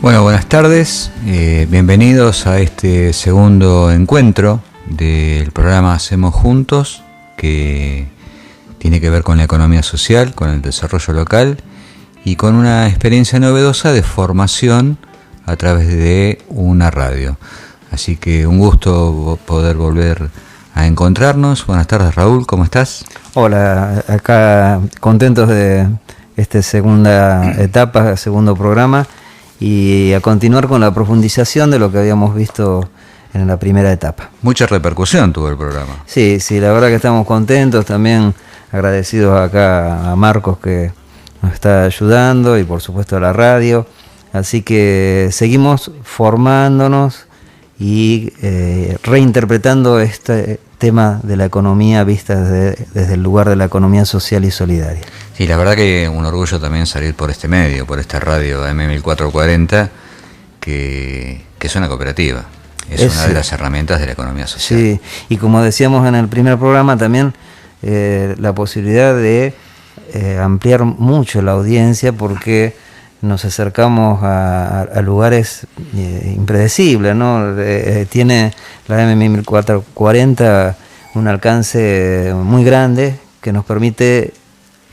Bueno, buenas tardes, bienvenidos a este segundo encuentro del programa Hacemos Juntos, que tiene que ver con la economía social, con el desarrollo local y con una experiencia novedosa de formación a través de una radio. Así que un gusto poder volver a encontrarnos. Buenas tardes, Raúl, ¿cómo estás? Hola, acá contentos de esta segunda etapa, segundo programa, y a continuar con la profundización de lo que habíamos visto en la primera etapa. Mucha repercusión tuvo el programa. Sí, la verdad que estamos contentos, también agradecidos acá a Marcos que nos está ayudando y por supuesto a la radio. Así que seguimos formándonos y reinterpretando este tema de la economía vista desde el lugar de la economía social y solidaria. Sí, la verdad que un orgullo también salir por este medio, por esta radio M1440, que es una cooperativa, es una de las herramientas de la economía social. Sí, y como decíamos en el primer programa también, la posibilidad de ampliar mucho la audiencia porque nos acercamos a lugares impredecibles, ¿no? Tiene la M1440 un alcance muy grande que nos permite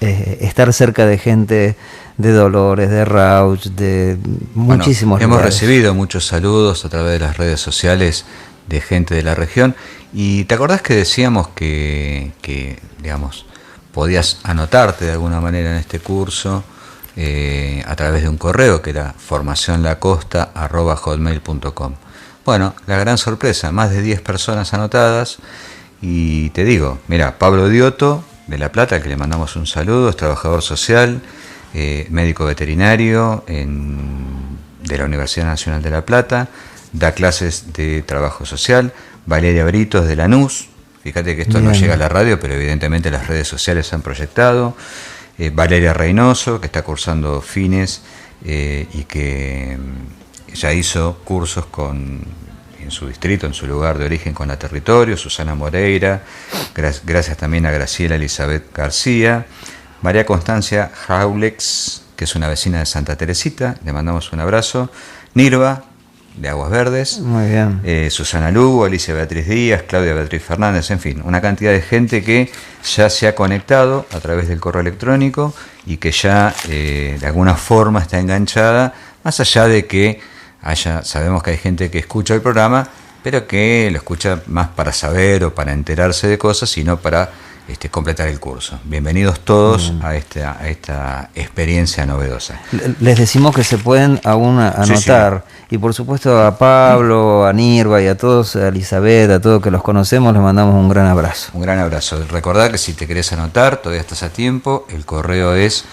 estar cerca de gente de Dolores, de Rauch, de muchísimos lugares. Hemos recibido muchos saludos a través de las redes sociales de gente de la región. Y ¿te acordás que decíamos que digamos, podías anotarte de alguna manera en este curso a través de un correo que era formacionlacosta@hotmail.com? Bueno, la gran sorpresa, más de 10 personas anotadas. Y te digo, mira, Pablo Dioto de La Plata, que le mandamos un saludo, es trabajador social, médico veterinario de la Universidad Nacional de La Plata, da clases de trabajo social. Valeria Britos de Lanús, fíjate que esto no llega a la radio, pero evidentemente las redes sociales han proyectado. Valeria Reynoso, que está cursando fines y que ya hizo cursos en su distrito, en su lugar de origen con la territorio. Susana Moreira, gracias también a Graciela Elizabeth García. María Constancia Jaulex, que es una vecina de Santa Teresita, le mandamos un abrazo. Nirva, de Aguas Verdes. Muy bien. Susana Lugo, Alicia Beatriz Díaz, Claudia Beatriz Fernández, en fin, una cantidad de gente que ya se ha conectado a través del correo electrónico y que ya de alguna forma está enganchada, más allá de que sabemos que hay gente que escucha el programa, pero que lo escucha más para saber o para enterarse de cosas, sino para completar el curso. Bienvenidos todos a esta experiencia novedosa. Les decimos que se pueden aún anotar. Sí. Y por supuesto a Pablo, a Nirva y a todos, a Elizabeth, a todos que los conocemos, les mandamos un gran abrazo. Un gran abrazo. Recordad que si te querés anotar, todavía estás a tiempo. El correo es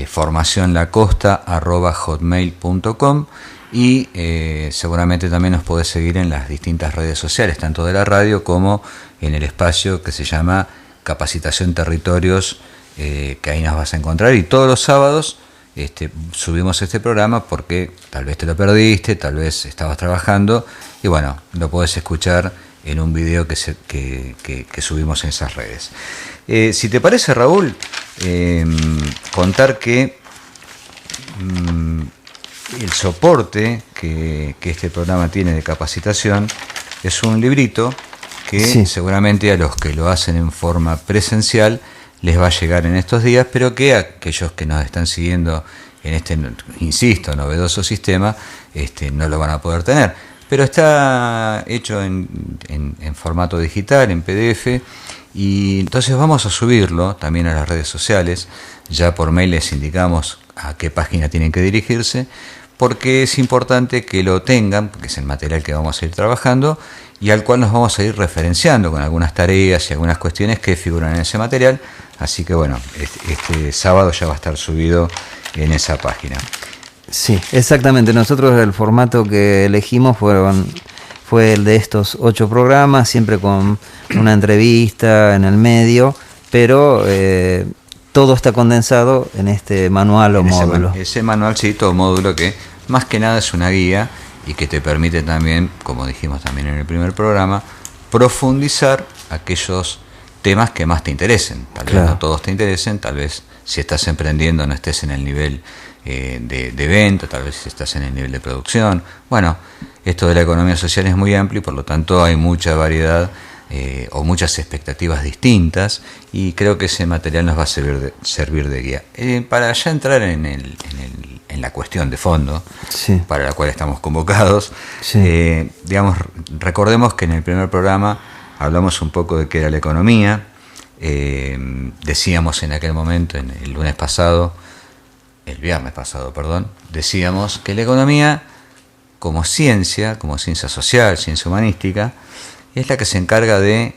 formacionlacosta@hotmail.com. Y seguramente también nos podés seguir en las distintas redes sociales, tanto de la radio como en el espacio que se llama Capacitación Territorios, que ahí nos vas a encontrar. Y todos los sábados subimos este programa porque tal vez te lo perdiste, tal vez estabas trabajando, y bueno, lo podés escuchar en un video que subimos en esas redes. Si te parece, Raúl, contar que el soporte que este programa tiene de capacitación es un librito que seguramente a los que lo hacen en forma presencial les va a llegar en estos días, pero que a aquellos que nos están siguiendo en este, insisto, novedoso sistema, no lo van a poder tener. Pero está hecho en formato digital, en PDF, y entonces vamos a subirlo también a las redes sociales. Ya por mail les indicamos a qué página tienen que dirigirse, porque es importante que lo tengan, porque es el material que vamos a ir trabajando y al cual nos vamos a ir referenciando con algunas tareas y algunas cuestiones que figuran en ese material. Así que bueno, este sábado ya va a estar subido en esa página. Sí, exactamente. Nosotros el formato que elegimos fue el de estos 8 programas, siempre con una entrevista en el medio, pero todo está condensado en este manual o módulo. Ese manualcito o módulo que más que nada es una guía y que te permite también, como dijimos también en el primer programa, profundizar aquellos temas que más te interesen. Tal vez no todos te interesen, tal vez si estás emprendiendo no estés en el nivel de venta, tal vez si estás en el nivel de producción. Bueno, esto de la economía social es muy amplio y por lo tanto hay mucha variedad o muchas expectativas distintas, y creo que ese material nos va a servir de guía. Para ya entrar en la cuestión de fondo, sí, para la cual estamos convocados, sí, digamos, recordemos que en el primer programa hablamos un poco de qué era la economía. Decíamos en aquel momento, el viernes pasado, decíamos que la economía como ciencia social, ciencia humanística, es la que se encarga de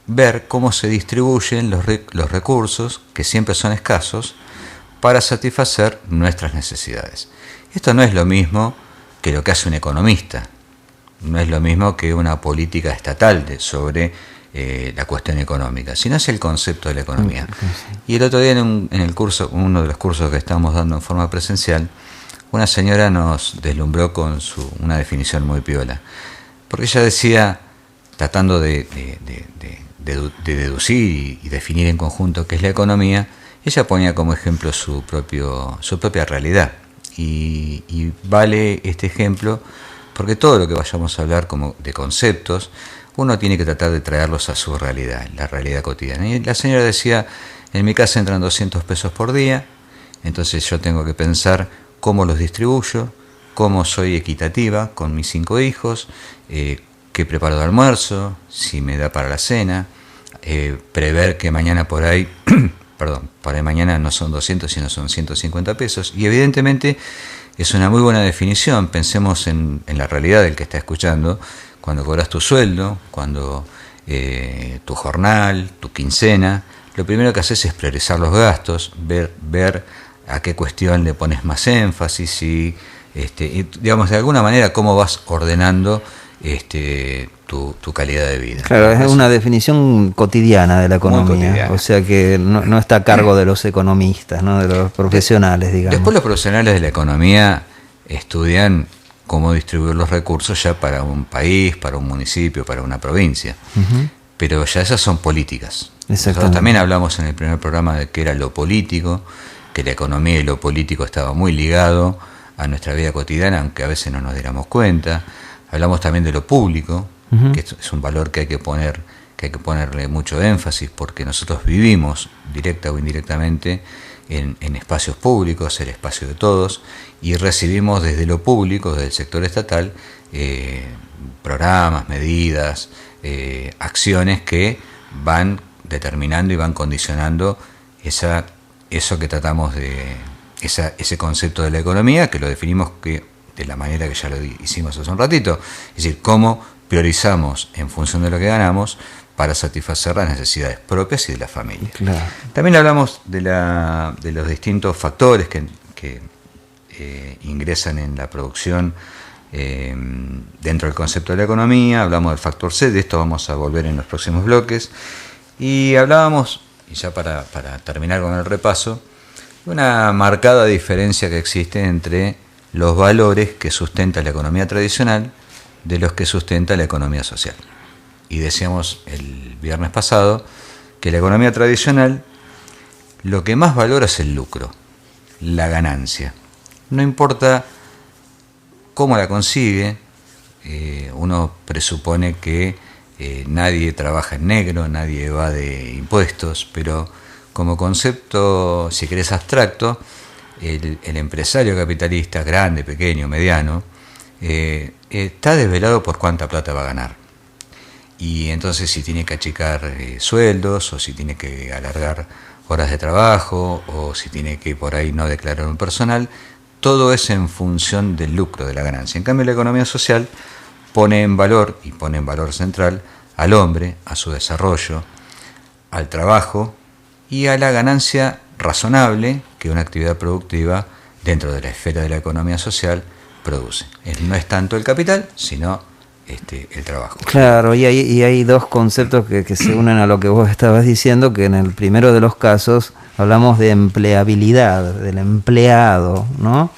ver cómo se distribuyen los recursos, que siempre son escasos, para satisfacer nuestras necesidades. Esto no es lo mismo que lo que hace un economista, no es lo mismo que una política estatal sobre la cuestión económica, sino es el concepto de la economía. Y el otro día en el curso, uno de los cursos que estamos dando en forma presencial, una señora nos deslumbró con una definición muy piola, porque ella decía, tratando de deducir y definir en conjunto qué es la economía, ella ponía como ejemplo su propia realidad. Y vale este ejemplo porque todo lo que vayamos a hablar como de conceptos, uno tiene que tratar de traerlos a su realidad, la realidad cotidiana. Y la señora decía, en mi casa entran 200 pesos por día, entonces yo tengo que pensar cómo los distribuyo, cómo soy equitativa con mis 5 hijos, qué preparo de almuerzo, si me da para la cena, prever que mañana por ahí, para mañana no son 200 sino son 150 pesos. Y evidentemente es una muy buena definición. Pensemos en la realidad del que está escuchando. Cuando cobras tu sueldo, cuando tu jornal, tu quincena, lo primero que haces es priorizar los gastos, ver a qué cuestión le pones más énfasis y digamos, de alguna manera cómo vas ordenando tu calidad de vida. Claro, es una definición cotidiana de la economía, o sea que no está a cargo de los economistas, ¿no? De los profesionales, digamos. Después los profesionales de la economía estudian cómo distribuir los recursos ya para un país, para un municipio, para una provincia. Uh-huh. Pero ya esas son políticas. Nosotros también hablamos en el primer programa de qué era lo político, que la economía y lo político estaba muy ligado a nuestra vida cotidiana, aunque a veces no nos diéramos cuenta. Hablamos también de lo público, uh-huh, que es un valor que hay que ponerle mucho énfasis, porque nosotros vivimos directa o indirectamente en espacios públicos, el espacio de todos, y recibimos desde lo público, desde el sector estatal, programas, medidas, acciones que van determinando y van condicionando eso que tratamos de ese concepto de la economía, que lo definimos de la manera que ya lo hicimos hace un ratito, es decir, cómo priorizamos en función de lo que ganamos para satisfacer las necesidades propias y de la familia. Claro. También hablamos de los distintos factores que ingresan en la producción dentro del concepto de la economía. Hablamos del factor C, de esto vamos a volver en los próximos bloques, y hablábamos, y ya para terminar con el repaso, una marcada diferencia que existe entre los valores que sustenta la economía tradicional de los que sustenta la economía social. Y decíamos el viernes pasado que la economía tradicional lo que más valora es el lucro, la ganancia. No importa cómo la consigue, uno presupone que nadie trabaja en negro, nadie evade impuestos, pero como concepto, si querés, abstracto, el empresario capitalista, grande, pequeño, mediano, está desvelado por cuánta plata va a ganar. Y entonces si tiene que achicar sueldos, o si tiene que alargar horas de trabajo, o si tiene que por ahí no declarar un personal, todo es en función del lucro, de la ganancia. En cambio, la economía social pone en valor central al hombre, a su desarrollo, al trabajo y a la ganancia razonable que una actividad productiva dentro de la esfera de la economía social produce. No es tanto el capital, sino el trabajo. Claro, y hay dos conceptos que se unen a lo que vos estabas diciendo, que en el primero de los casos hablamos de empleabilidad, del empleado, ¿no?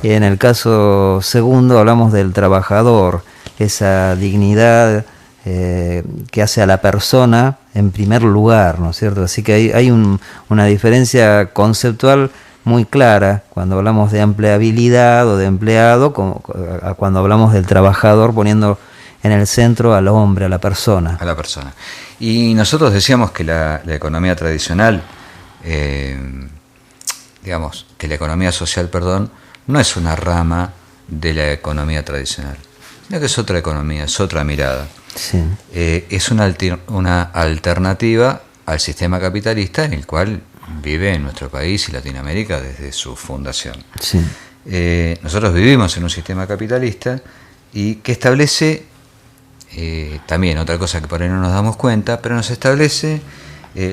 Y en el caso segundo hablamos del trabajador, esa dignidad que hace a la persona en primer lugar, ¿no es cierto? Así que hay una diferencia conceptual muy clara cuando hablamos de empleabilidad o de empleado, cuando hablamos del trabajador, poniendo en el centro al hombre, a la persona. A la persona. Y nosotros decíamos que la economía tradicional, digamos, que la economía social, no es una rama de la economía tradicional, sino que es otra economía, es otra mirada. Sí. Es una alternativa al sistema capitalista en el cual vive en nuestro país y Latinoamérica desde su fundación. Sí. Nosotros vivimos en un sistema capitalista y que establece, también otra cosa que por ahí no nos damos cuenta, pero nos establece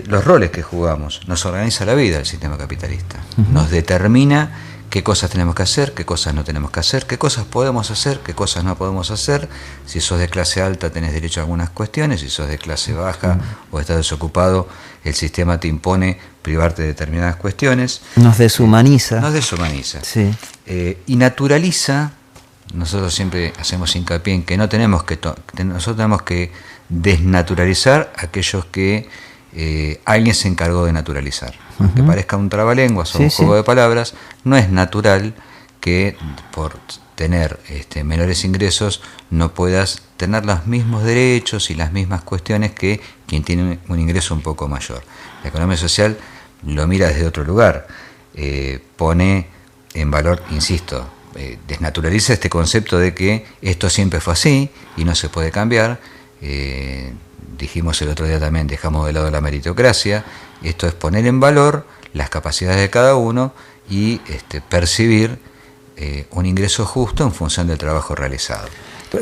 los roles que jugamos, nos organiza la vida el sistema capitalista, nos determina qué cosas tenemos que hacer, qué cosas no tenemos que hacer, qué cosas podemos hacer, qué cosas no podemos hacer. Si sos de clase alta tenés derecho a algunas cuestiones, si sos de clase baja o estás desocupado, el sistema te impone privarte de determinadas cuestiones. Nos deshumaniza. Sí. Y naturaliza. Nosotros siempre hacemos hincapié en que nosotros tenemos que desnaturalizar aquellos que alguien se encargó de naturalizar. Aunque parezca un trabalenguas o un juego de palabras, no es natural que por tener menores ingresos no puedas tener los mismos derechos y las mismas cuestiones que quien tiene un ingreso un poco mayor. La economía social lo mira desde otro lugar, pone en valor, insisto, desnaturaliza este concepto de que esto siempre fue así y no se puede cambiar. Dijimos el otro día también, dejamos de lado la meritocracia. Esto es poner en valor las capacidades de cada uno y percibir un ingreso justo en función del trabajo realizado.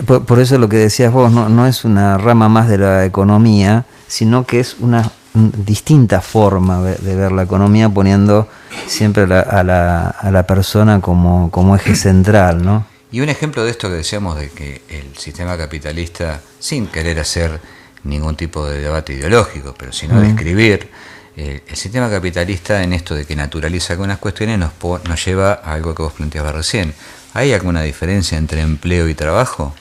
Por eso lo que decías vos no es una rama más de la economía, sino que es una distinta forma de ver la economía, poniendo siempre a la persona como eje central, ¿no? Y un ejemplo de esto que decíamos de que el sistema capitalista, sin querer hacer ningún tipo de debate ideológico, pero sino describir, el sistema capitalista en esto de que naturaliza algunas cuestiones nos lleva a algo que vos planteabas recién. ¿Hay alguna diferencia entre empleo y trabajo?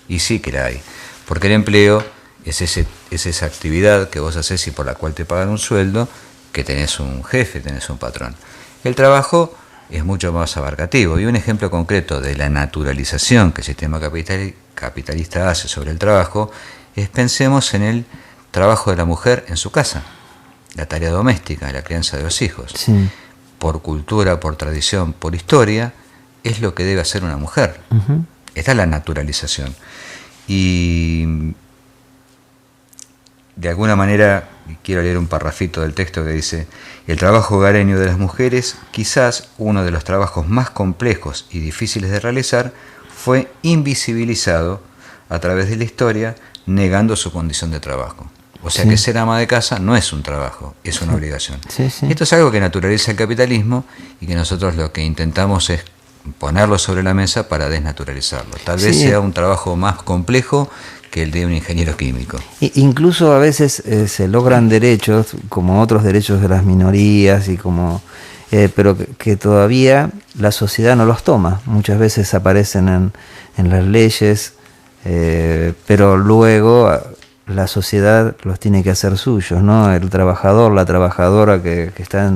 Y sí que la hay, porque el empleo es esa actividad que vos haces y por la cual te pagan un sueldo, que tenés un jefe, tenés un patrón. El trabajo es mucho más abarcativo, y un ejemplo concreto de la naturalización que el sistema capitalista hace sobre el trabajo es, pensemos en el trabajo de la mujer en su casa, la tarea doméstica, la crianza de los hijos. Sí. Por cultura, por tradición, por historia, es lo que debe hacer una mujer. Esta es la naturalización. Y de alguna manera, quiero leer un parrafito del texto que dice: el trabajo hogareño de las mujeres, quizás uno de los trabajos más complejos y difíciles de realizar, fue invisibilizado a través de la historia, negando su condición de trabajo. O sea que ser ama de casa no es un trabajo, es una obligación. Esto es algo que naturaliza el capitalismo y que nosotros lo que intentamos es ponerlo sobre la mesa para desnaturalizarlo. Tal vez sea un trabajo más complejo que el de un ingeniero químico. Incluso a veces se logran derechos, como otros derechos de las minorías, pero que todavía la sociedad no los toma. Muchas veces aparecen en las leyes, pero luego la sociedad los tiene que hacer suyos, ¿no? El trabajador, la trabajadora que está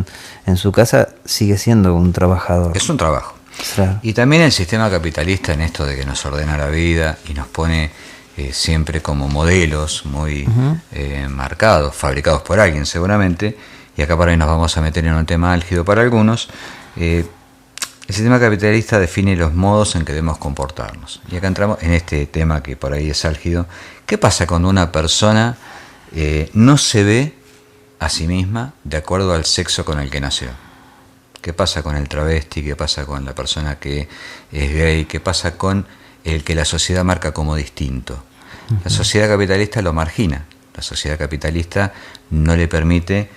en su casa sigue siendo un trabajador. Es un trabajo. Claro. Y también el sistema capitalista, en esto de que nos ordena la vida y nos pone siempre como modelos muy marcados, fabricados por alguien seguramente, y acá por ahí nos vamos a meter en un tema álgido para algunos. El sistema capitalista define los modos en que debemos comportarnos. Y acá entramos en este tema que por ahí es álgido. ¿Qué pasa cuando una persona no se ve a sí misma de acuerdo al sexo con el que nació? ¿Qué pasa con el travesti? ¿Qué pasa con la persona que es gay? ¿Qué pasa con el que la sociedad marca como distinto? La sociedad capitalista lo margina. La sociedad capitalista no le permite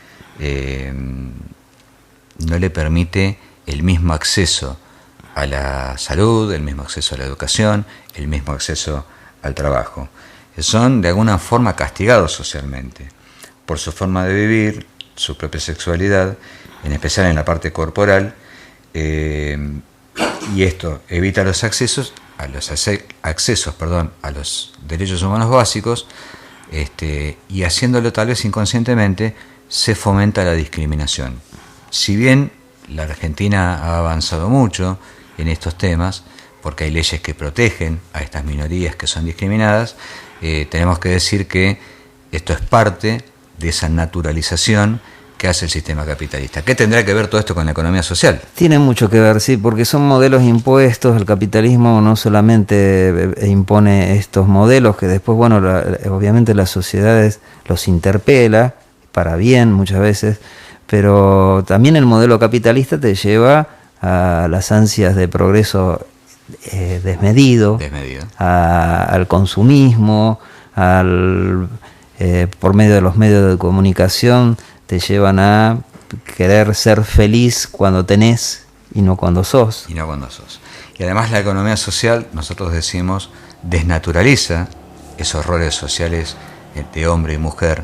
el mismo acceso a la salud, el mismo acceso a la educación, el mismo acceso al trabajo. Son de alguna forma castigados socialmente por su forma de vivir, su propia sexualidad, en especial en la parte corporal, y esto evita los accesos a los accesos, a los derechos humanos básicos, y haciéndolo tal vez inconscientemente, se fomenta la discriminación. Si bien la Argentina ha avanzado mucho en estos temas, porque hay leyes que protegen a estas minorías que son discriminadas, tenemos que decir que esto es parte de esa naturalización que hace el sistema capitalista. ¿Qué tendrá que ver todo esto con la economía social? Tiene mucho que ver, sí, porque son modelos impuestos. El capitalismo no solamente impone estos modelos, que después, bueno, obviamente las sociedades los interpela, para bien muchas veces, pero también el modelo capitalista te lleva a las ansias de progreso desmedido. Al consumismo, por medio de los medios de comunicación, te llevan a querer ser feliz cuando tenés y no cuando sos. Y además la economía social, nosotros decimos, desnaturaliza esos roles sociales de hombre y mujer,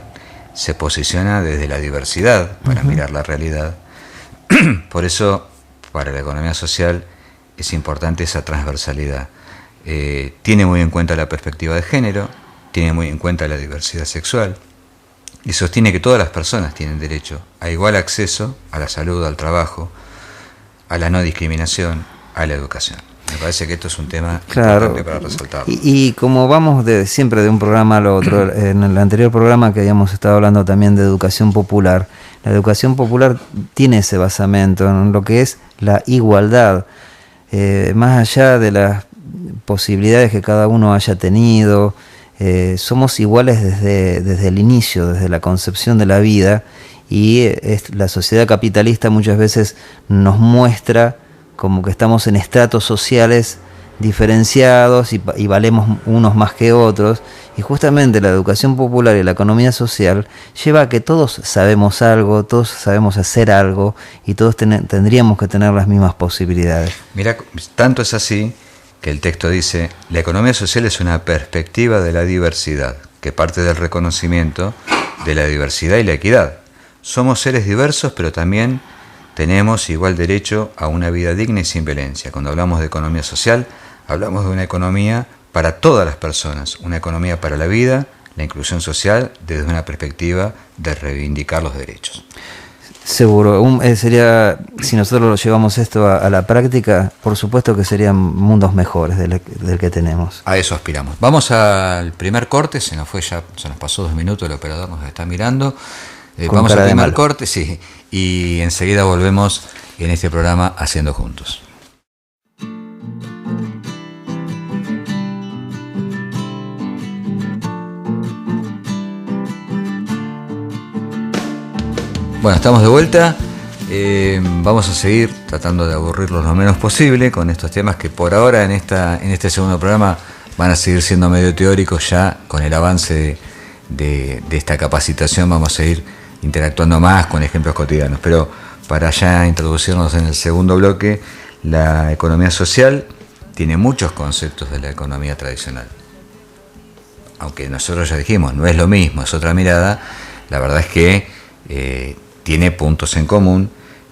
se posiciona desde la diversidad para mirar la realidad. Por eso, para la economía social es importante esa transversalidad. Tiene muy en cuenta la perspectiva de género, tiene muy en cuenta la diversidad sexual, y sostiene que todas las personas tienen derecho a igual acceso a la salud, al trabajo, a la no discriminación, a la educación. Me parece que esto es un tema importante para resaltar. Y como vamos siempre de un programa al otro, en el anterior programa que habíamos estado hablando también de educación popular, la educación popular tiene ese basamento en lo que es la igualdad, más allá de las posibilidades que cada uno haya tenido. Somos iguales desde el inicio, desde la concepción de la vida, y la sociedad capitalista muchas veces nos muestra como que estamos en estratos sociales diferenciados y valemos unos más que otros, y justamente la educación popular y la economía social lleva a que todos sabemos algo, todos sabemos hacer algo, y todos tendríamos que tener las mismas posibilidades. Mira, tanto es así que el texto dice: la economía social es una perspectiva de la diversidad, que parte del reconocimiento de la diversidad y la equidad. Somos seres diversos, pero también tenemos igual derecho a una vida digna y sin violencia. Cuando hablamos de economía social, hablamos de una economía para todas las personas, una economía para la vida, la inclusión social, desde una perspectiva de reivindicar los derechos. Seguro, sería, si nosotros lo llevamos esto a la práctica, por supuesto que serían mundos mejores del que tenemos. A eso aspiramos. Vamos al primer corte, se nos pasó 2 minutos, el operador nos está mirando. Vamos al primer corte, sí, y enseguida volvemos en este programa Haciendo Juntos. Bueno, estamos de vuelta. Vamos a seguir tratando de aburrirlos lo menos posible con estos temas que por ahora en este segundo programa van a seguir siendo medio teóricos. Ya con el avance de esta capacitación vamos a ir interactuando más con ejemplos cotidianos. Pero para ya introducirnos en el segundo bloque, la economía social tiene muchos conceptos de la economía tradicional. Aunque nosotros ya dijimos, no es lo mismo, es otra mirada, la verdad es que tiene puntos en común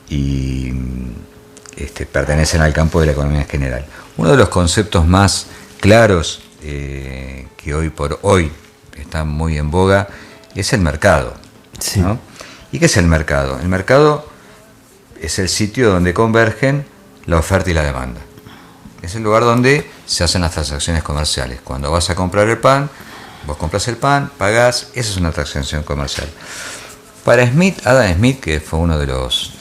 y pertenecen al campo de la economía en general. Uno de los conceptos más claros que hoy por hoy está muy en boga es el mercado. Sí. ¿No? ¿Y qué es el mercado? El mercado es el sitio donde convergen la oferta y la demanda. Es el lugar donde se hacen las transacciones comerciales. Cuando vas a comprar el pan, vos compras el pan, pagás, esa es una transacción comercial. Para Adam Smith, que fue uno de los,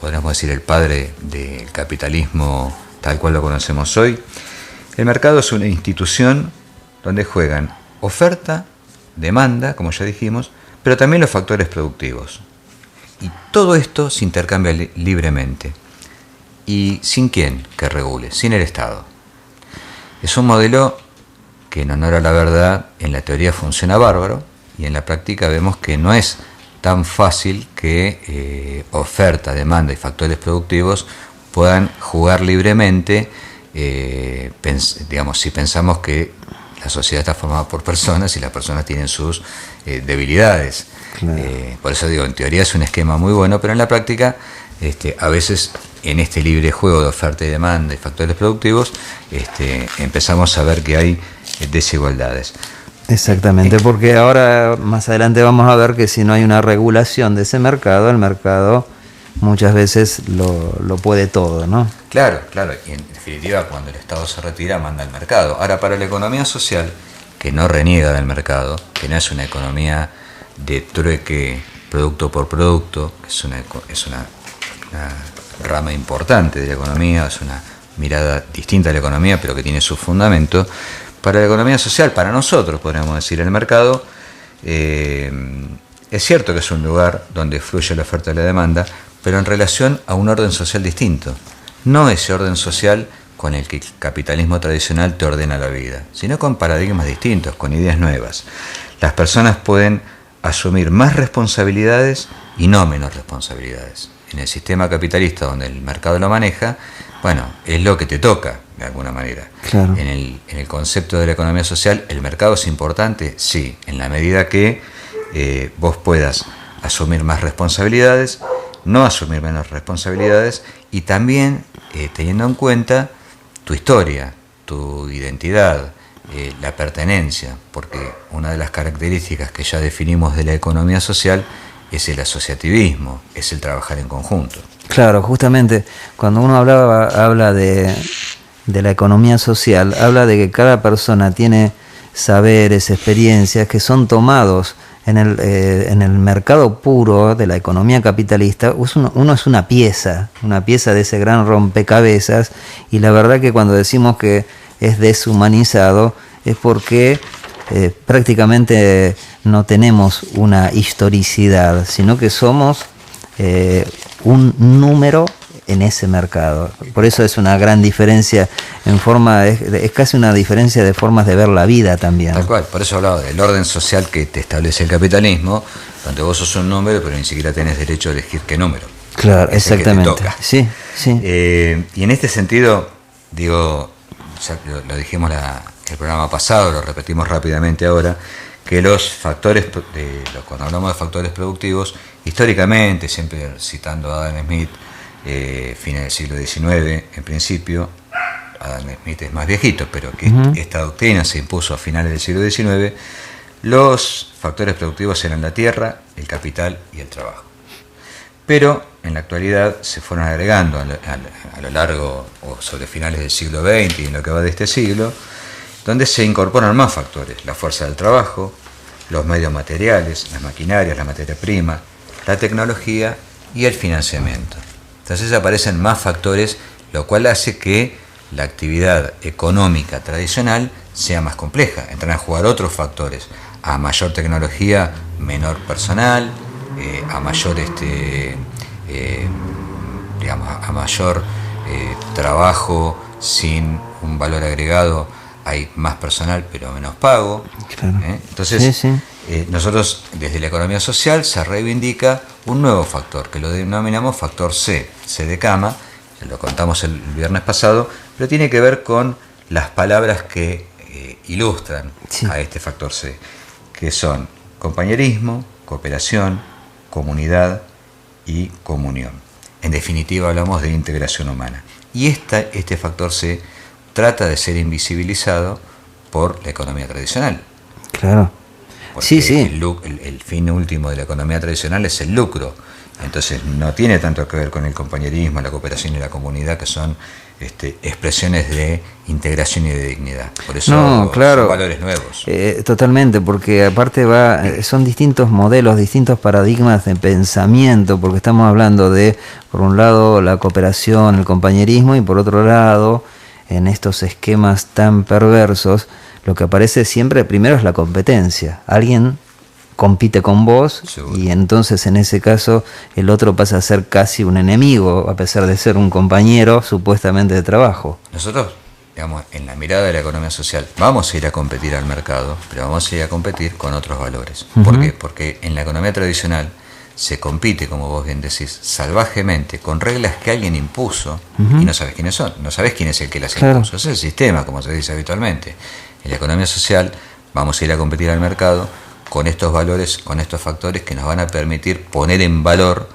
podríamos decir, el padre del capitalismo tal cual lo conocemos hoy, el mercado es una institución donde juegan oferta, demanda, como ya dijimos, pero también los factores productivos. Y todo esto se intercambia libremente. ¿Y sin quién que regule? Sin el Estado. Es un modelo que, en honor a la verdad, en la teoría funciona bárbaro, y en la práctica vemos que no es tan fácil que oferta, demanda y factores productivos puedan jugar libremente, si pensamos que la sociedad está formada por personas y las personas tienen sus debilidades. Claro. Por eso digo, en teoría es un esquema muy bueno, pero en la práctica a veces en este libre juego de oferta y demanda y factores productivos, empezamos a ver que hay desigualdades. Exactamente, porque ahora más adelante vamos a ver que si no hay una regulación de ese mercado, el mercado muchas veces lo puede todo, ¿no? Claro, y en definitiva cuando el Estado se retira manda al mercado. Ahora, para la economía social, que no reniega del mercado, que no es una economía de trueque producto por producto, que es una rama importante de la economía, es una mirada distinta a la economía, pero que tiene su fundamento. Para la economía social, para nosotros, podríamos decir, el mercado, es cierto que es un lugar donde fluye la oferta y la demanda, pero en relación a un orden social distinto. No ese orden social con el que el capitalismo tradicional te ordena la vida, sino con paradigmas distintos, con ideas nuevas. Las personas pueden asumir más responsabilidades y no menos responsabilidades. En el sistema capitalista donde el mercado lo maneja, bueno, es lo que te toca, de alguna manera. Claro. En el concepto de la economía social, ¿el mercado es importante? Sí, en la medida que vos puedas asumir más responsabilidades, no asumir menos responsabilidades, y también teniendo en cuenta tu historia, tu identidad, la pertenencia, porque una de las características que ya definimos de la economía social es el asociativismo, es el trabajar en conjunto. Claro, justamente cuando uno habla de la economía social, habla de que cada persona tiene saberes, experiencias que son tomados en el mercado puro de la economía capitalista. Uno es una pieza de ese gran rompecabezas, y la verdad que cuando decimos que es deshumanizado es porque prácticamente no tenemos una historicidad, sino que somos un número en ese mercado. Por eso es una gran diferencia en forma, es casi una diferencia de formas de ver la vida también. Tal cual, por eso hablaba del orden social que te establece el capitalismo, donde vos sos un número, pero ni siquiera tenés derecho a elegir qué número. Claro, es exactamente. El que te toca. Sí. Y en este sentido, digo, ya lo dijimos el programa pasado, lo repetimos rápidamente ahora, que los factores, cuando hablamos de factores productivos, históricamente, siempre citando a Adam Smith, fines del siglo XIX, en principio, Adam Smith es más viejito, pero que esta doctrina se impuso a finales del siglo XIX, los factores productivos eran la tierra, el capital y el trabajo. Pero en la actualidad se fueron agregando a lo largo o sobre finales del siglo XX y en lo que va de este siglo, donde se incorporan más factores: la fuerza del trabajo, los medios materiales, las maquinarias, la materia prima, la tecnología y el financiamiento. Entonces aparecen más factores, lo cual hace que la actividad económica tradicional sea más compleja. Entran a jugar otros factores: a mayor tecnología, menor personal, a mayor a mayor trabajo sin un valor agregado, hay más personal pero menos pago. Claro. Entonces, sí. Nosotros desde la economía social se reivindica un nuevo factor que lo denominamos factor C de cama, lo contamos el viernes pasado, pero tiene que ver con las palabras que ilustran a este factor C, que son compañerismo, cooperación, comunidad y comunión. En definitiva, hablamos de integración humana. Y este factor C trata de ser invisibilizado por la economía tradicional. Claro. Porque el fin último de la economía tradicional es el lucro. Entonces no tiene tanto que ver con el compañerismo, la cooperación y la comunidad, que son expresiones de integración y de dignidad. Por eso son valores nuevos. Totalmente, porque aparte son distintos modelos, distintos paradigmas de pensamiento, porque estamos hablando de, por un lado, la cooperación, el compañerismo, y por otro lado, en estos esquemas tan perversos, lo que aparece siempre primero es la competencia. Alguien compite con vos. Seguro. Y entonces en ese caso el otro pasa a ser casi un enemigo, a pesar de ser un compañero supuestamente de trabajo. Nosotros, digamos, en la mirada de la economía social, vamos a ir a competir al mercado, pero vamos a ir a competir con otros valores. ¿Por qué? Porque en la economía tradicional se compite, como vos bien decís, salvajemente, con reglas que alguien impuso, y no sabes quiénes son, no sabes quién es el que las impuso. Ese es el sistema, como se dice habitualmente. En la economía social vamos a ir a competir al mercado con estos valores, con estos factores que nos van a permitir poner en valor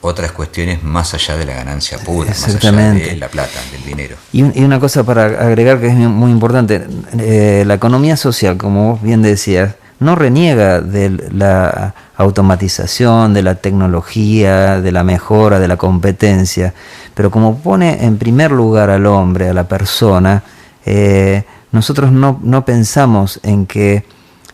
otras cuestiones más allá de la ganancia pura, más allá Exactamente. de la plata, del dinero. Y una cosa para agregar que es muy importante, la economía social, como vos bien decías, no reniega de la automatización, de la tecnología, de la mejora, de la competencia, pero como pone en primer lugar al hombre, a la persona, nosotros no pensamos en que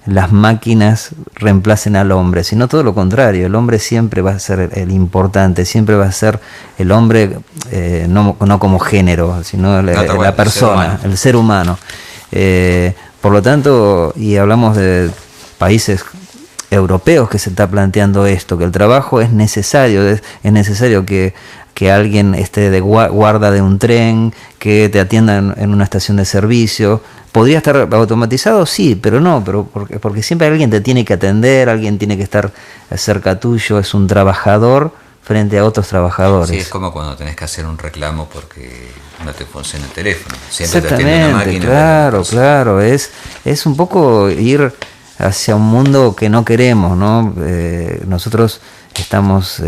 las máquinas reemplacen al hombre, sino todo lo contrario. El hombre siempre va a ser el importante, siempre va a ser el hombre, no como género, sino la persona, el ser humano. Por lo tanto, y hablamos de países europeos que se está planteando esto, que el trabajo es necesario, es necesario que alguien esté de guarda de un tren, que te atienda en una estación de servicio. ¿Podría estar automatizado? Sí, pero no, porque siempre alguien te tiene que atender, alguien tiene que estar cerca tuyo, es un trabajador frente a otros trabajadores. Sí, es como cuando tenés que hacer un reclamo porque no te funciona el teléfono. Siempre te atiende una máquina. Claro, es un poco ir hacia un mundo que no queremos, ¿no? Nosotros estamos,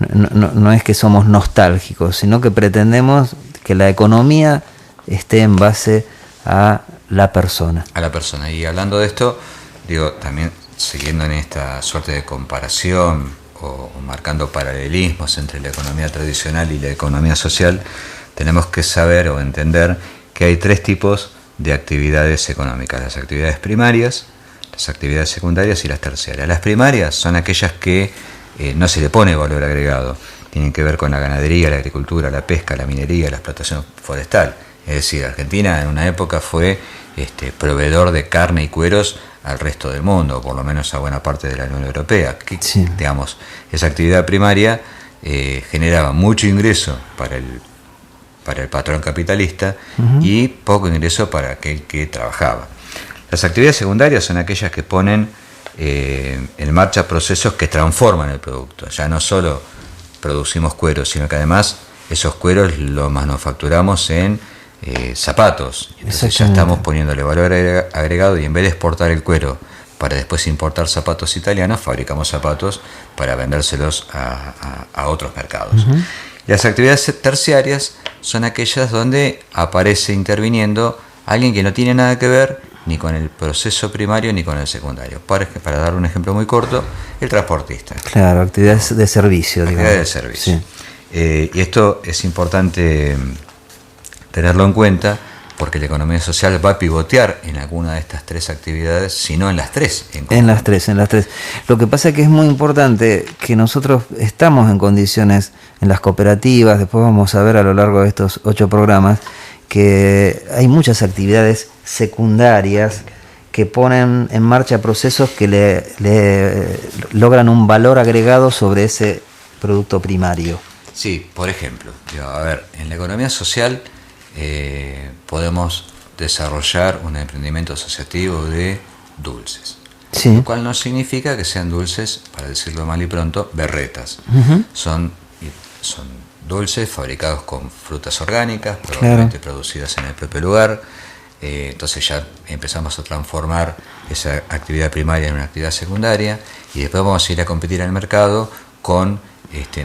no es que somos nostálgicos, sino que pretendemos que la economía esté en base a la persona. A la persona. Y hablando de esto, digo, también siguiendo en esta suerte de comparación o marcando paralelismos entre la economía tradicional y la economía social, tenemos que saber o entender que hay tres tipos de actividades económicas: las actividades primarias, las actividades secundarias y las terciarias. Las primarias son aquellas que no se le pone valor agregado, tienen que ver con la ganadería, la agricultura, la pesca, la minería, la explotación forestal. Es decir, Argentina en una época fue proveedor de carne y cueros al resto del mundo, por lo menos a buena parte de la Unión Europea. Sí. Digamos, esa actividad primaria generaba mucho ingreso para el patrón capitalista y poco ingreso para aquel que trabajaba. Las actividades secundarias son aquellas que ponen en marcha procesos que transforman el producto. Ya no solo producimos cueros, sino que además esos cueros los manufacturamos en zapatos. Entonces ya estamos poniéndole valor agregado, y en vez de exportar el cuero para después importar zapatos italianos, fabricamos zapatos para vendérselos a otros mercados. Las actividades terciarias son aquellas donde aparece interviniendo alguien que no tiene nada que ver ni con el proceso primario ni con el secundario. Para dar un ejemplo muy corto, el transportista. Claro, actividades de servicio. Actividades de servicio. Sí. Y esto es importante tenerlo en cuenta, porque la economía social va a pivotear en alguna de estas tres actividades, si no en las tres. En las tres. Lo que pasa es que es muy importante que nosotros estamos en condiciones, en las cooperativas, después vamos a ver a lo largo de estos 8 programas, que hay muchas actividades secundarias que ponen en marcha procesos que le logran un valor agregado sobre ese producto primario. Sí, por ejemplo, en la economía social podemos desarrollar un emprendimiento asociativo de dulces. Sí. Lo cual no significa que sean dulces, para decirlo mal y pronto, berretas. Son dulces fabricados con frutas orgánicas, probablemente producidas en el propio lugar. Entonces ya empezamos a transformar esa actividad primaria en una actividad secundaria, y después vamos a ir a competir en el mercado con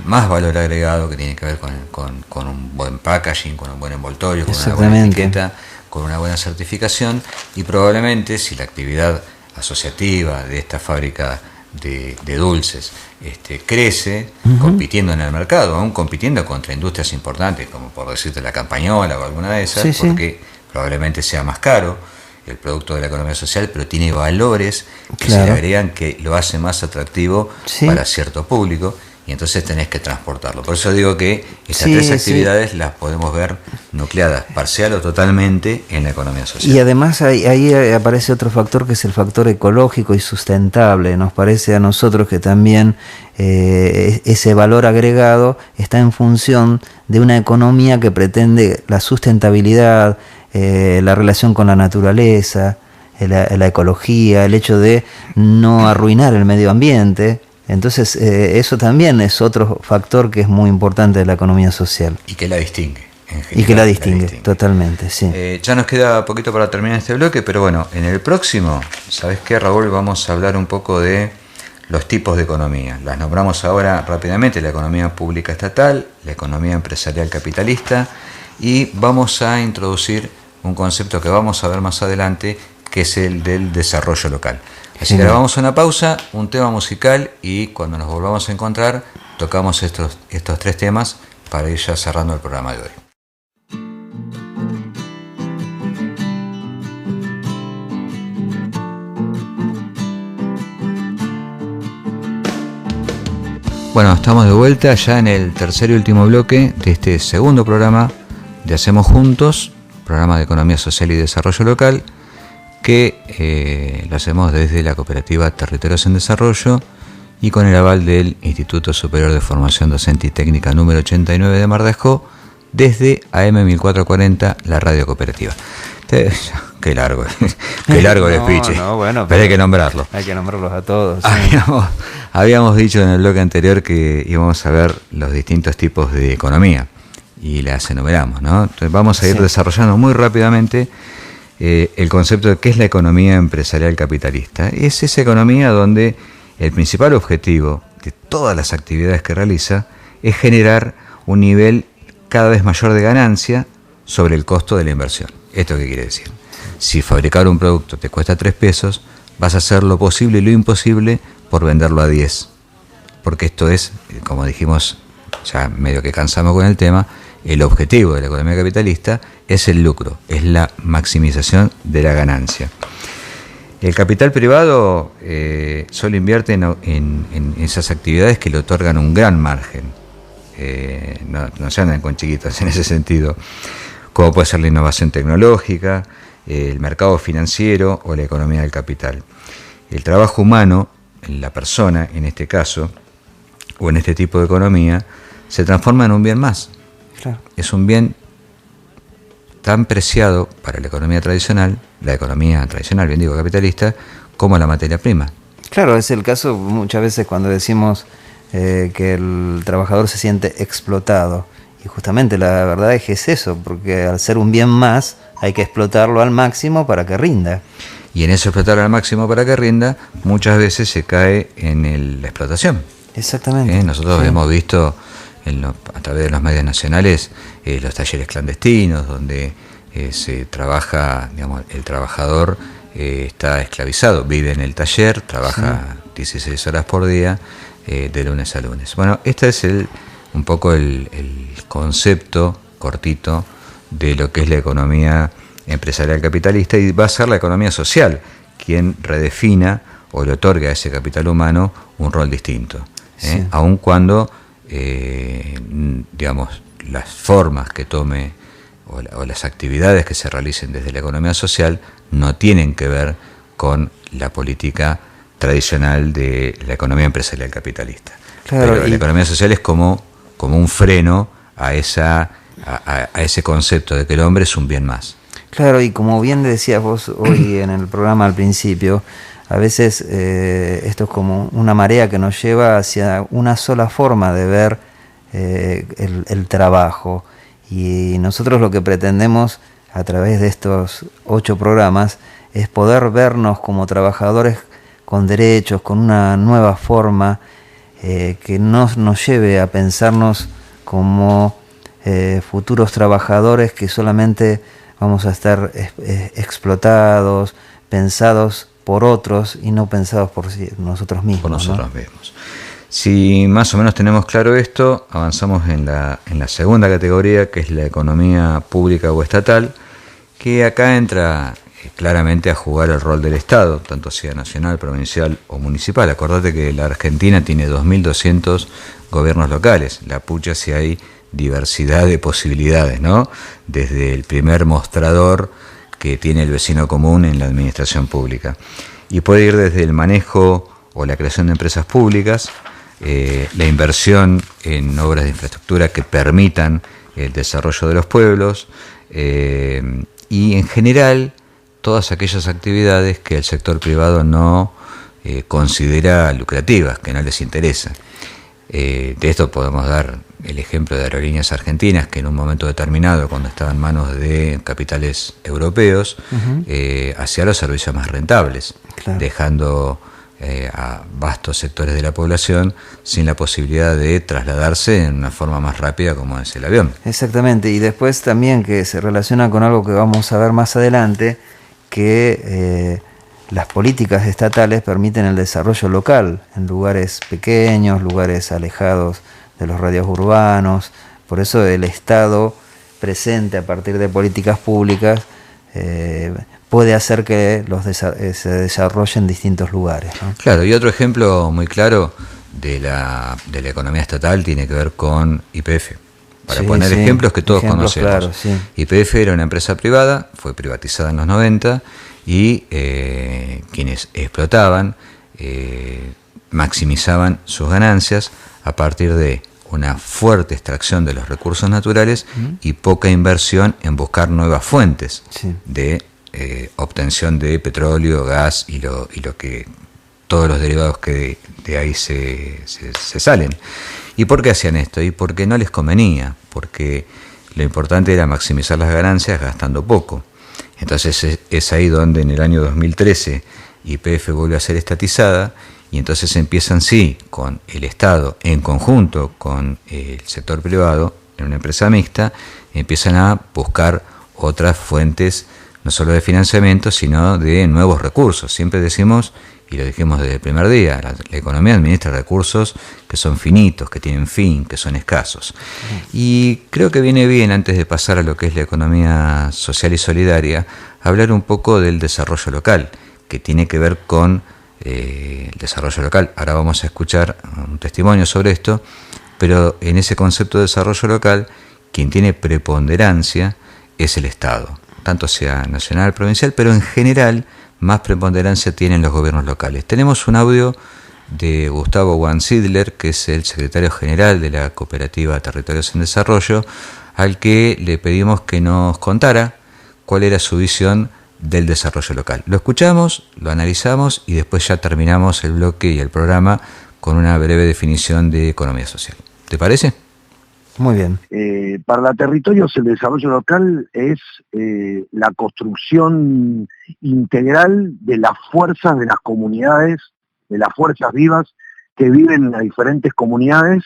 más valor agregado, que tiene que ver con un buen packaging, con un buen envoltorio, con una buena etiqueta, con una buena certificación, y probablemente si la actividad asociativa de esta fábrica de dulces crece, compitiendo en el mercado, aún compitiendo contra industrias importantes, como por decirte la Campañola o alguna de esas, porque probablemente sea más caro el producto de la economía social, pero tiene valores que se le agregan que lo hace más atractivo para cierto público, y entonces tenés que transportarlo. Por eso digo que estas tres actividades las podemos ver nucleadas parcial o totalmente en la economía social. Y además ahí aparece otro factor, que es el factor ecológico y sustentable. Nos parece a nosotros que también ese valor agregado está en función de una economía que pretende la sustentabilidad, la relación con la naturaleza, la ecología, el hecho de no arruinar el medio ambiente. Entonces eso también es otro factor que es muy importante de la economía social. Y que la distingue. Y que la distingue, totalmente, sí. Ya nos queda poquito para terminar este bloque, pero bueno, en el próximo, ¿sabes qué, Raúl? Vamos a hablar un poco de los tipos de economía. Las nombramos ahora rápidamente: la economía pública estatal, la economía empresarial capitalista, y vamos a introducir un concepto que vamos a ver más adelante, que es el del desarrollo local. Así que ahora vamos a una pausa, un tema musical, y cuando nos volvamos a encontrar tocamos estos 3 temas para ir ya cerrando el programa de hoy. Bueno, estamos de vuelta ya en el tercer y último bloque de este segundo programa de Hacemos Juntos, programa de Economía Social y Desarrollo Local, que lo hacemos desde la Cooperativa Territorios en Desarrollo y con el aval del Instituto Superior de Formación Docente y Técnica número 89 de Mar de Ajó, desde AM 1440, la radio cooperativa. Qué largo el speech. Bueno, pero hay que nombrarlo. Hay que nombrarlos a todos. Habíamos dicho en el bloque anterior que íbamos a ver los distintos tipos de economía y las enumeramos, ¿no? Entonces vamos a ir desarrollando muy rápidamente el concepto de qué es la economía empresarial capitalista. Es esa economía donde el principal objetivo de todas las actividades que realiza es generar un nivel cada vez mayor de ganancia sobre el costo de la inversión. ¿Esto qué quiere decir? Si fabricar un producto te cuesta 3 pesos, vas a hacer lo posible y lo imposible por venderlo a 10. Porque esto es, como dijimos, ya medio que cansamos con el tema, el objetivo de la economía capitalista es el lucro, es la maximización de la ganancia. El capital privado solo invierte en esas actividades que le otorgan un gran margen. No se andan con chiquitas en ese sentido, como puede ser la innovación tecnológica, el mercado financiero o la economía del capital. El trabajo humano, la persona en este caso, o en este tipo de economía, se transforma en un bien más. Claro. Es un bien tan preciado para la economía tradicional, bien digo capitalista, como la materia prima. Claro, es el caso muchas veces cuando decimos que el trabajador se siente explotado. Y justamente la verdad es que es eso, porque al ser un bien más hay que explotarlo al máximo para que rinda. Y en eso explotarlo al máximo para que rinda, muchas veces se cae en la explotación. Exactamente. Nosotros hemos visto a través de los medios nacionales los talleres clandestinos, donde se trabaja, digamos, el trabajador está esclavizado, vive en el taller, trabaja 16 horas por día, de lunes a lunes. Bueno, este es un poco el concepto cortito de lo que es la economía empresarial capitalista, y va a ser la economía social quien redefina o le otorga a ese capital humano un rol distinto, aun cuando digamos, las formas que tome o las actividades que se realicen desde la economía social no tienen que ver con la política tradicional de la economía empresarial capitalista. Claro, pero la economía social es como un freno a ese concepto de que el hombre es un bien más. Claro, y como bien decías vos hoy en el programa al principio, a veces esto es como una marea que nos lleva hacia una sola forma de ver el trabajo. Y nosotros lo que pretendemos a través de estos 8 programas es poder vernos como trabajadores con derechos, con una nueva forma que nos lleve a pensarnos como futuros trabajadores que solamente vamos a estar explotados, pensados por otros y no pensados por nosotros mismos. Por nosotros mismos. Si más o menos tenemos claro esto, avanzamos en la segunda categoría, que es la economía pública o estatal, que acá entra claramente a jugar el rol del Estado, tanto sea nacional, provincial o municipal. Acordate que la Argentina tiene 2.200 gobiernos locales. La pucha si hay diversidad de posibilidades, ¿no? Desde el primer mostrador que tiene el vecino común en la administración pública. Y puede ir desde el manejo o la creación de empresas públicas, la inversión en obras de infraestructura que permitan el desarrollo de los pueblos, y en general todas aquellas actividades que el sector privado no considera lucrativas, que no les interesa. De esto podemos dar el ejemplo de Aerolíneas Argentinas, que en un momento determinado, cuando estaba en manos de capitales europeos, hacía los servicios más rentables, claro, dejando a vastos sectores de la población sin la posibilidad de trasladarse en una forma más rápida como es el avión. Exactamente, y después también que se relaciona con algo que vamos a ver más adelante, que las políticas estatales permiten el desarrollo local en lugares pequeños, lugares alejados de los radios urbanos. Por eso el Estado presente a partir de políticas públicas puede hacer que se desarrollen en distintos lugares, ¿no? Claro, y otro ejemplo muy claro de la economía estatal tiene que ver con YPF. Para poner ejemplos que todos conocemos. Claro, sí. YPF era una empresa privada, fue privatizada en los 90 y quienes explotaban maximizaban sus ganancias a partir de una fuerte extracción de los recursos naturales y poca inversión en buscar nuevas fuentes de obtención de petróleo, gas y lo que todos los derivados que de ahí se salen. ¿Y por qué hacían esto? Y porque no les convenía, porque lo importante era maximizar las ganancias gastando poco. Entonces es ahí donde en el año 2013 YPF vuelve a ser estatizada y entonces empiezan con el Estado en conjunto con el sector privado en una empresa mixta, empiezan a buscar otras fuentes no solo de financiamiento, sino de nuevos recursos. Siempre decimos, y lo dijimos desde el primer día, la economía administra recursos que son finitos, que tienen fin, que son escasos. Y creo que viene bien, antes de pasar a lo que es la economía social y solidaria, hablar un poco del desarrollo local, que tiene que ver con el desarrollo local. Ahora vamos a escuchar un testimonio sobre esto, pero en ese concepto de desarrollo local, quien tiene preponderancia es el Estado, tanto sea nacional, provincial, pero en general más preponderancia tienen los gobiernos locales. Tenemos un audio de Gustavo Wansidler, que es el secretario general de la cooperativa Territorios en Desarrollo, al que le pedimos que nos contara cuál era su visión del desarrollo local. Lo escuchamos, lo analizamos y después ya terminamos el bloque y el programa con una breve definición de economía social. ¿Te parece? Muy bien. Para Territorios el desarrollo local es la construcción integral de las fuerzas de las comunidades, de las fuerzas vivas que viven en las diferentes comunidades,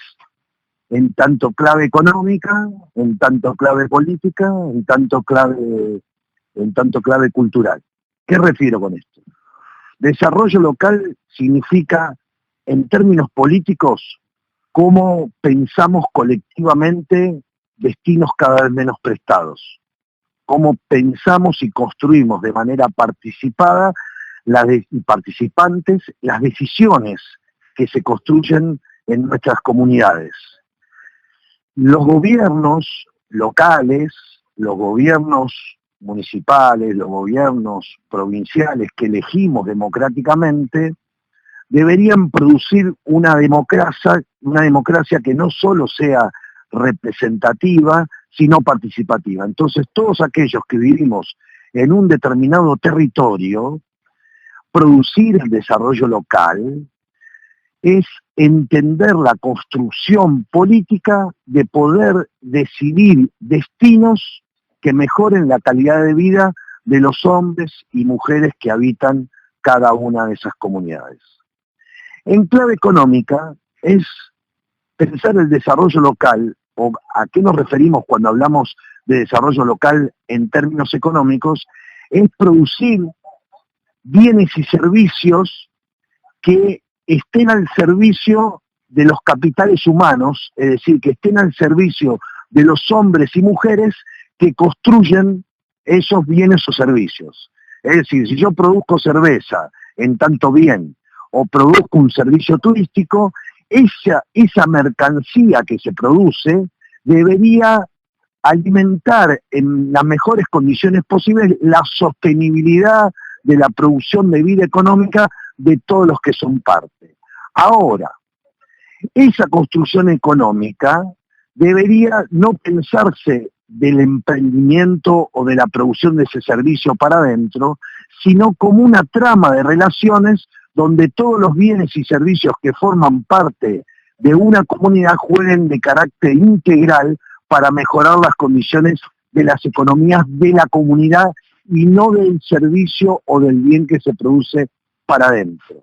en tanto clave económica, en tanto clave política, en tanto clave cultural. ¿Qué refiero con esto? Desarrollo local significa, en términos políticos, cómo pensamos colectivamente destinos cada vez menos prestados, cómo pensamos y construimos de manera participada y participantes las decisiones que se construyen en nuestras comunidades. Los gobiernos locales, los gobiernos municipales, los gobiernos provinciales que elegimos democráticamente, deberían producir una democracia que no solo sea representativa, sino participativa. Entonces, todos aquellos que vivimos en un determinado territorio, producir el desarrollo local es entender la construcción política de poder decidir destinos que mejoren la calidad de vida de los hombres y mujeres que habitan cada una de esas comunidades. En clave económica es pensar el desarrollo local, o a qué nos referimos cuando hablamos de desarrollo local en términos económicos, es producir bienes y servicios que estén al servicio de los capitales humanos, es decir, que estén al servicio de los hombres y mujeres que construyen esos bienes o servicios. Es decir, si yo produzco cerveza en tanto bien, o produzco un servicio turístico, esa mercancía que se produce debería alimentar en las mejores condiciones posibles la sostenibilidad de la producción de vida económica de todos los que son parte. Ahora, esa construcción económica debería no pensarse del emprendimiento o de la producción de ese servicio para adentro, sino como una trama de relaciones donde todos los bienes y servicios que forman parte de una comunidad jueguen de carácter integral para mejorar las condiciones de las economías de la comunidad y no del servicio o del bien que se produce para adentro.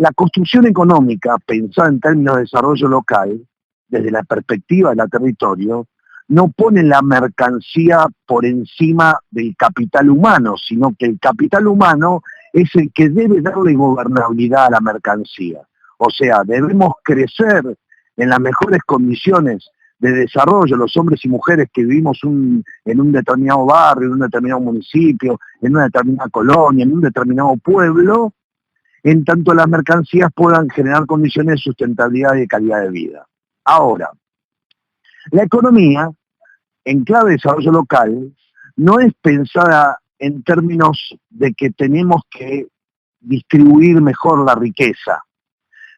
La construcción económica, pensada en términos de desarrollo local, desde la perspectiva del territorio, no pone la mercancía por encima del capital humano, sino que el capital humano es el que debe darle gobernabilidad a la mercancía. O sea, debemos crecer en las mejores condiciones de desarrollo, los hombres y mujeres que vivimos en un determinado barrio, en un determinado municipio, en una determinada colonia, en un determinado pueblo, en tanto las mercancías puedan generar condiciones de sustentabilidad y de calidad de vida. Ahora, la economía, en clave de desarrollo local, no es pensada en términos de que tenemos que distribuir mejor la riqueza,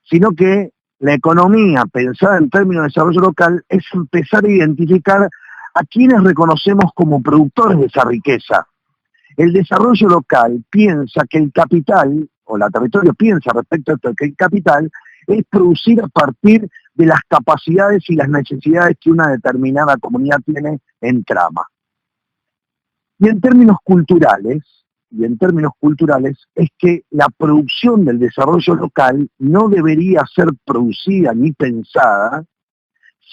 sino que la economía, pensada en términos de desarrollo local, es empezar a identificar a quienes reconocemos como productores de esa riqueza. El desarrollo local piensa que el capital, o la territorio piensa respecto a esto, que el capital es producir a partir de las capacidades y las necesidades que una determinada comunidad tiene en trama. Y en términos culturales es que la producción del desarrollo local no debería ser producida ni pensada,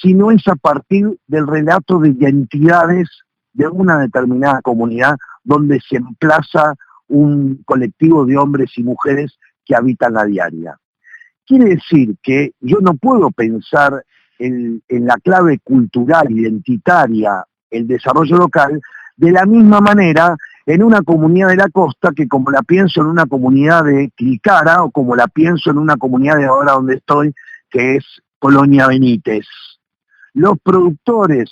sino es a partir del relato de identidades de una determinada comunidad donde se emplaza un colectivo de hombres y mujeres que habitan la diaria. Quiere decir que yo no puedo pensar en la clave cultural, identitaria, el desarrollo local, de la misma manera en una comunidad de la costa que como la pienso en una comunidad de Tilcara o como la pienso en una comunidad de ahora donde estoy, que es Colonia Benítez. Los productores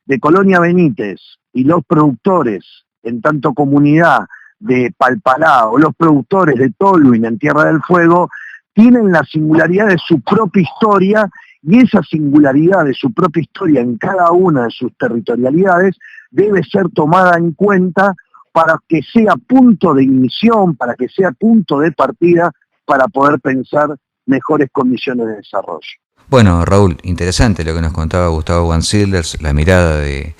de Colonia Benítez y los productores en tanto comunidad de Palpalá o los productores de Tolwyn en Tierra del Fuego tienen la singularidad de su propia historia, y esa singularidad de su propia historia en cada una de sus territorialidades debe ser tomada en cuenta para que sea punto de ignición, para que sea punto de partida para poder pensar mejores condiciones de desarrollo. Bueno, Raúl, interesante lo que nos contaba Gustavo Van Silders, la mirada de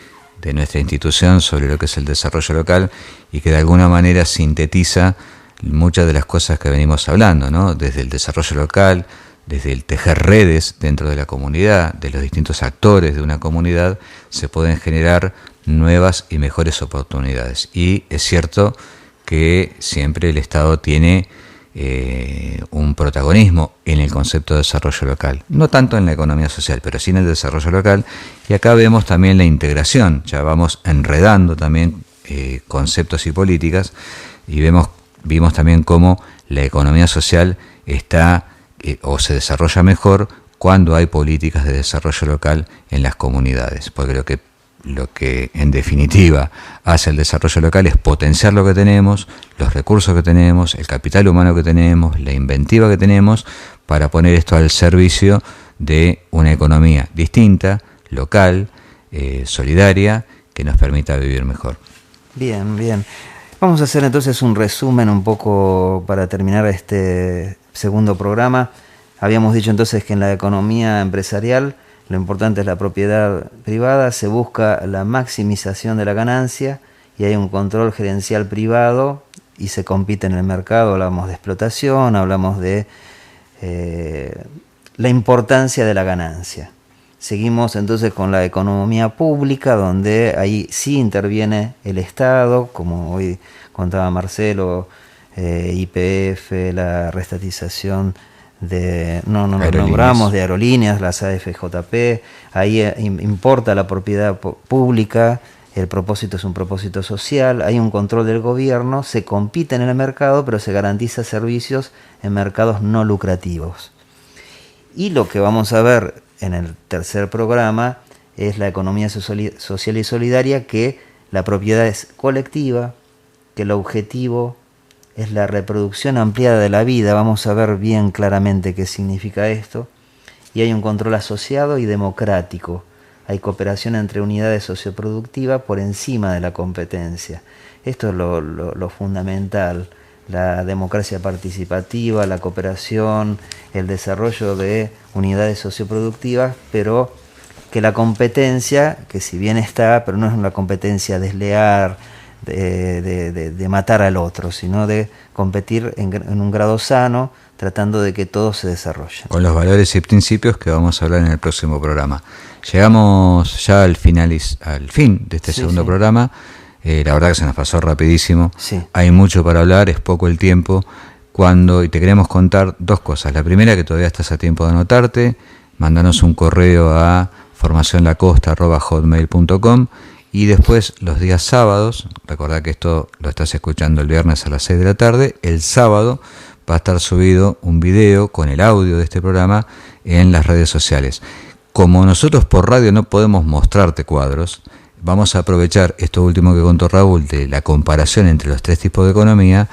nuestra institución sobre lo que es el desarrollo local y que de alguna manera sintetiza muchas de las cosas que venimos hablando, ¿no? Desde el desarrollo local, desde el tejer redes dentro de la comunidad, de los distintos actores de una comunidad, se pueden generar nuevas y mejores oportunidades. Y es cierto que siempre el Estado tiene un protagonismo en el concepto de desarrollo local, no tanto en la economía social, pero sí en el desarrollo local, y acá vemos también la integración, ya vamos enredando también conceptos y políticas, y vimos también cómo la economía social está o se desarrolla mejor cuando hay políticas de desarrollo local en las comunidades, porque lo que en definitiva hace el desarrollo local es potenciar lo que tenemos, los recursos que tenemos, el capital humano que tenemos, la inventiva que tenemos, para poner esto al servicio de una economía distinta, local, solidaria, que nos permita vivir mejor. Bien, bien. Vamos a hacer entonces un resumen un poco para terminar este segundo programa. Habíamos dicho entonces que en la economía empresarial lo importante es la propiedad privada, se busca la maximización de la ganancia y hay un control gerencial privado y se compite en el mercado. Hablamos de explotación, hablamos de la importancia de la ganancia. Seguimos entonces con la economía pública, donde ahí sí interviene el Estado, como hoy contaba Marcelo, YPF, la reestatización de, no nombramos, de aerolíneas, las AFJP, ahí importa la propiedad pública, el propósito es un propósito social, hay un control del gobierno, se compite en el mercado, pero se garantiza servicios en mercados no lucrativos. Y lo que vamos a ver en el tercer programa es la economía social y solidaria, que la propiedad es colectiva, que el objetivo es la reproducción ampliada de la vida. Vamos a ver bien claramente qué significa esto. Y hay un control asociado y democrático. Hay cooperación entre unidades socioproductivas por encima de la competencia. Esto es lo fundamental. La democracia participativa, la cooperación, el desarrollo de unidades socioproductivas, pero que la competencia, que si bien está, pero no es una competencia desleal, de matar al otro, sino de competir en un grado sano, tratando de que todos se desarrollen. Con los valores y principios que vamos a hablar en el próximo programa. Llegamos ya al fin de este segundo programa. La verdad que se nos pasó rapidísimo. Sí. Hay mucho para hablar, es poco el tiempo. Y te queremos contar dos cosas. La primera, que todavía estás a tiempo de anotarte. Mandanos un correo a formacionlacosta@hotmail.com. Y después, los días sábados, recordá que esto lo estás escuchando el viernes a las 6 de la tarde, el sábado va a estar subido un video con el audio de este programa en las redes sociales. Como nosotros por radio no podemos mostrarte cuadros, vamos a aprovechar esto último que contó Raúl de la comparación entre los 3 tipos de economía,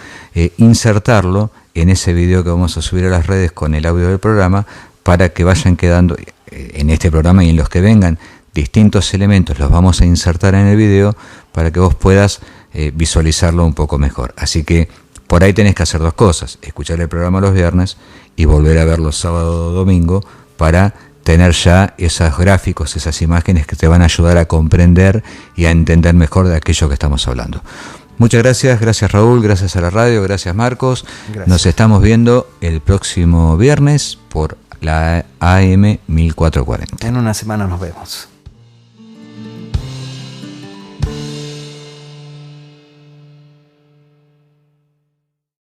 insertarlo en ese video que vamos a subir a las redes con el audio del programa, para que vayan quedando en este programa y en los que vengan distintos elementos, los vamos a insertar en el video para que vos puedas visualizarlo un poco mejor. Así que por ahí tenés que hacer dos cosas: escuchar el programa los viernes y volver a verlo sábado o domingo, para tener ya esos gráficos, esas imágenes que te van a ayudar a comprender y a entender mejor de aquello que estamos hablando. Muchas gracias Raúl, gracias a la radio, gracias Marcos. Gracias. Nos estamos viendo el próximo viernes por la AM 1440. En una semana nos vemos.